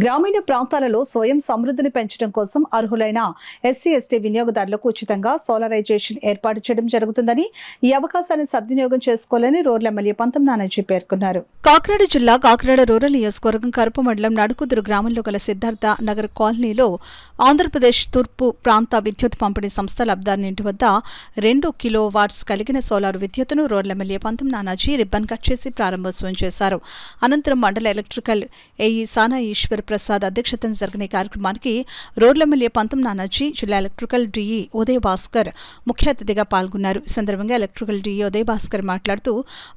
గ్రామీణ ప్రాంతాలలో స్వయం సమృద్ధిని పెంచడం కోసం అర్హులైన ఎస్సీ ఎస్టీ వినియోగదారులకు ఉచితంగా సోలరైజేషన్ ఏర్పాటు చేయడం జరుగుతుందని, ఈ అవకాశాన్ని సద్వినియోగం చేసుకోవాలని రూరల్ ఎమ్మెల్యే పంతం నానాజీ పేర్కొన్నారు. కాకినాడ జిల్లా కాకినాడ రూరల్ నియోజకవర్గం కరుపు మండలం నడుకుదురు గ్రామంలో గల సిద్ధార్థ నగర్ కాలనీలో ఆంధ్రప్రదేశ్ తూర్పు ప్రాంత విద్యుత్ పంపిణీ సంస్థ లబ్ధారుని ఇంటి వద్ద 2 కిలోవాట్స్ కలిగిన సోలార్ విద్యుత్తును రూరల్ ఎమ్మెల్యే పంతం నానాజీ రిబ్బన్ కట్ చేసి ప్రారంభోత్సవం చేశారు. అనంతరం మండల ఎలక్ట్రికల్ ఏఈ సానా ఈశ్వర్ ప్రసాద్ అధ్యక్షతన జరిగిన ఈ కార్యక్రమానికి రూరల్ ఎమ్మెల్యే పంతం నానాజీ, జిల్లా ఎలక్ట్రికల్ డీఈ ఉదయ్ భాస్కర్ ముఖ్య అతిథిగా పాల్గొన్నారు. ఈ సందర్భంగా ఎలక్ట్రికల్ డీఈ ఉదయ్ భాస్కర్ మాట్లాడుతూ,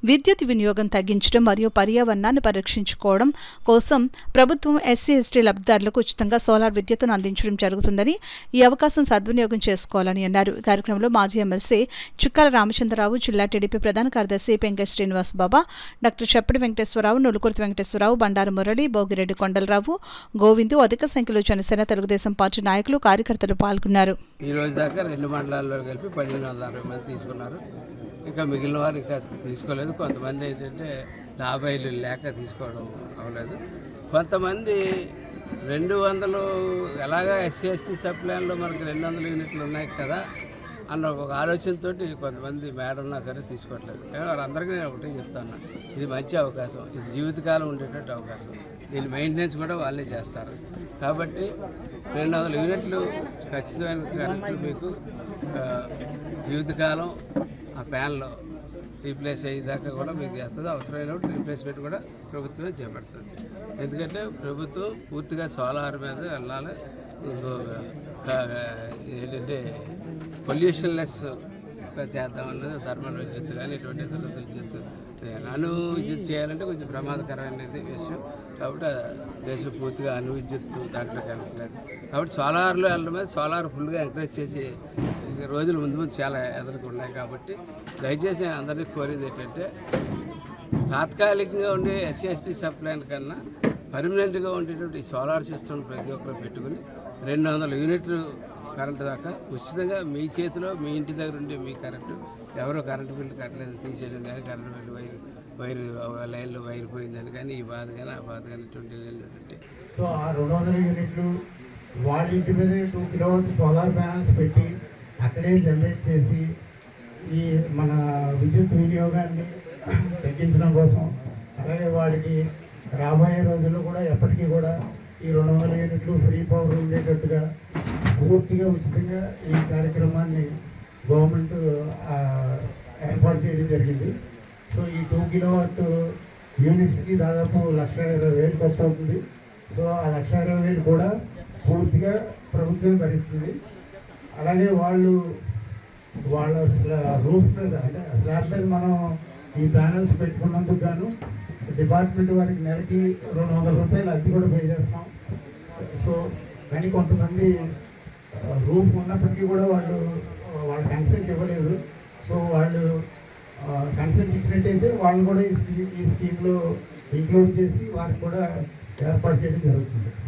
విద్యుత్ వినియోగం తగ్గించడం మరియు పర్యావరణాన్ని పరిరక్షించుకోవడం కోసం ప్రభుత్వం ఎస్సీ ఎస్టీ లబ్ధిదారులకు ఉచితంగా సోలార్ విద్యుత్తును అందించడం జరుగుతుందని, ఈ అవకాశం సద్వినియోగం చేసుకోవాలని అన్నారు. ఈ కార్యక్రమంలో మాజీ ఎమ్మెల్సీ చుక్కాల రామచంద్రరావు, జిల్లా టీడీపీ ప్రధాన కార్యదర్శి పెంక శ్రీనివాస్ బాబా, డాక్టర్ చప్పటి వెంకటేశ్వరరావు, నులుకుర్తి వెంకటేశ్వరరావు, బండారు మురళి, భోగిరెడ్డి కొండలరావు, గోవిందు, అధిక సంఖ్యలో జనసేన తెలుగుదేశం పార్టీ నాయకులు, కార్యకర్తలు పాల్గొన్నారు. ఈ రోజు దాకా 2 మండలాల్లో కలిపి 1260 మంది తీసుకున్నారు. ఇంకా మిగిలిన వారు ఇంకా తీసుకోలేదు. కొంతమంది ఏంటంటే 50 లేక తీసుకోవడం అవ్వలేదు. కొంతమంది 200 ఎలాగా ఎస్సీ ఎస్టీ సప్లైన్లో మనకి 200 యూనిట్లు ఉన్నాయి కదా అన్న ఒక ఆలోచనతో కొంతమంది మేడం ఉన్నా సరే తీసుకోవట్లేదు. వారందరికీ నేను ఒకటే చెప్తాను, ఇది మంచి అవకాశం, ఇది జీవితకాలం ఉండేటట్టు అవకాశం. దీని మెయింటెనెన్స్ కూడా వాళ్ళే చేస్తారు. కాబట్టి 200 యూనిట్లు ఖచ్చితమైన కరెంట్ మీకు జీవితకాలం ఆ ప్యాన్లో రీప్లేస్ అయ్యేదాకా కూడా మీకు చేస్తుంది. అవసరమైనప్పుడు రీప్లేస్మెంట్ కూడా ప్రభుత్వమే చేపడుతుంది. ఎందుకంటే ప్రభుత్వం పూర్తిగా సోలార్ మీద వెళ్ళాలి. ఏంటంటే పొల్యూషన్ లెస్ చేద్దామన్నది థర్మల్ విద్యుత్ కానీ ఇటువంటి ఇతర విద్యుత్ అణు విద్యుత్ చేయాలంటే కొంచెం ప్రమాదకరమైనది విషయం. కాబట్టి దేశం పూర్తిగా అణు విద్యుత్ దాంట్లో కలుపుతున్నారు. కాబట్టి సోలార్లో వెళ్ళడం మీద సోలార్ ఫుల్గా ఎంకరేజ్ చేసి రోజులు ముందు చాలా ఎదుర్కొన్నాయి. కాబట్టి దయచేసి నేను అందరినీ కోరేది ఏంటంటే, తాత్కాలికంగా ఉండే ఎస్సీ ఎస్టీ సప్లైన్ కన్నా పర్మనెంట్గా ఉండేటువంటి సోలార్ సిస్టమ్ ప్రతి ఒక్కరు పెట్టుకుని 200 యూనిట్లు కరెంటు దాకా ఉచితంగా మీ చేతిలో మీ ఇంటి దగ్గర ఉండే మీ కరెంటు, ఎవరో కరెంటు బిల్లు కట్టలేదు తీసేయడం కానీ, కరెంటు బిల్లు వైరు లైన్లో వైర్ పోయిందని కానీ, ఈ బాధ కానీ ఆ బాధ కానీ 20 ఏళ్ళు. సో ఆ 200 యూనిట్లు వాళ్ళ ఇంటి మీద 2 కిలోవాట్ సోలార్ ప్యానల్స్ పెట్టి అక్కడే జనరేట్ చేసి ఈ మన విద్యుత్ వినియోగాన్ని తగ్గించడం కోసం, అలాగే వాడికి రాబోయే రోజుల్లో కూడా ఎప్పటికీ కూడా ఈ 200 యూనిట్లు ఫ్రీ పవర్ ఉండేటట్టుగా పూర్తిగా ఉచితంగా ఈ కార్యక్రమాన్ని గవర్నమెంట్ ఏర్పాటు చేయడం జరిగింది. సో ఈ 2 కిలోవాట్ యూనిట్స్కి దాదాపు 1,20,000 ఖర్చు అవుతుంది. సో ఆ 1,20,000 కూడా పూర్తిగా ప్రభుత్వం భరిస్తుంది. అలాగే వాళ్ళ రూఫ్ మీద అంటే స్లాబ్ మీద మనం ఈ ప్యానల్స్ పెట్టుకున్నందుకు గాను డిపార్ట్మెంట్ వారికి నెలకి 200 రూపాయలు అద్దె కూడా పే చేస్తాం. సో కానీ కొంతమంది రూఫ్ ఉన్నప్పటికీ కూడా వాళ్ళ కన్సెంట్ ఇవ్వలేదు. సో వాళ్ళు కన్సెంట్ ఇచ్చినట్టయితే వాళ్ళు కూడా ఈ స్కీమ్లో ఇంక్లూడ్ చేసి వారికి కూడా ఏర్పాటు చేయడం జరుగుతుంది.